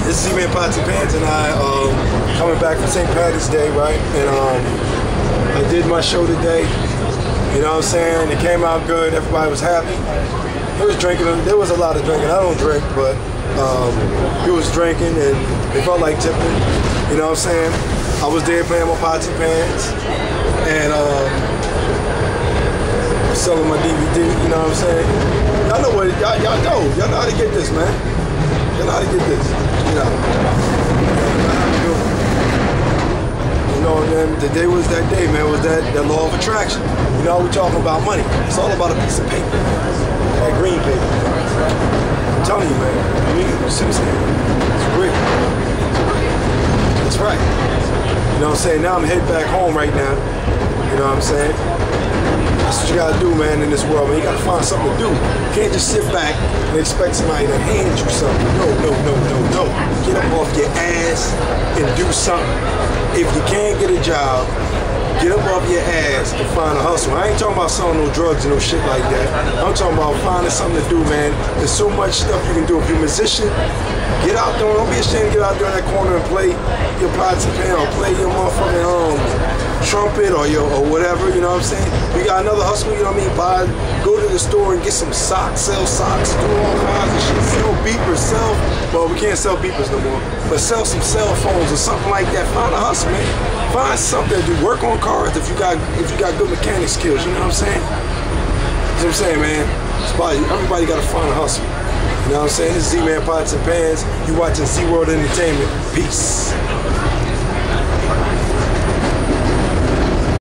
This is Z-Man Pots and Pans, and I coming back from St. Patty's Day, right? And I did my show today. You know what I'm saying? It came out good. Everybody was happy. There was drinking. There was a lot of drinking. I don't drink, but he was drinking, and they felt like tipping. You know what I'm saying? I was there playing my pots and pans, and selling my DVD. You know what I'm saying? Y'all know what? Y'all know how to get this, man. Y'all know how to get this. You know. You know, and then the day was that day, man. Was that law of attraction? You know, we talking about money. It's all about a piece of paper, that green paper. I'm telling you, man. I mean, you see what I'm saying? It's real. That's right. You know what I'm saying? Now I'm heading back home right now. You know what I'm saying? That's what you gotta do, man, in this world, man. You gotta find something to do. You can't just sit back and expect somebody to hand you something. No. Get up off your ass and do something. If you can't get a job, get up off your ass and find a hustle. I ain't talking about selling no drugs and no shit like that. I'm talking about finding something to do, man. There's so much stuff you can do. If you're a musician, get out there. Don't be ashamed to get out there in that corner and play your pots and pans or play your motherfucking trumpet or whatever, you know what I'm saying? You got another hustle, you know what I mean? Go to the store and get some socks, sell socks, do all kinds of shit, sell beepers, well, we can't sell beepers no more, but sell some cell phones or something like that. Find a hustle, man. Find something to do. Work on cars if you got good mechanic skills, you know what I'm saying? You know what I'm saying, man? Everybody got to find a hustle. You know what I'm saying? This is Z-Man Pots and Pans. You watching SeaWorld Entertainment. Peace.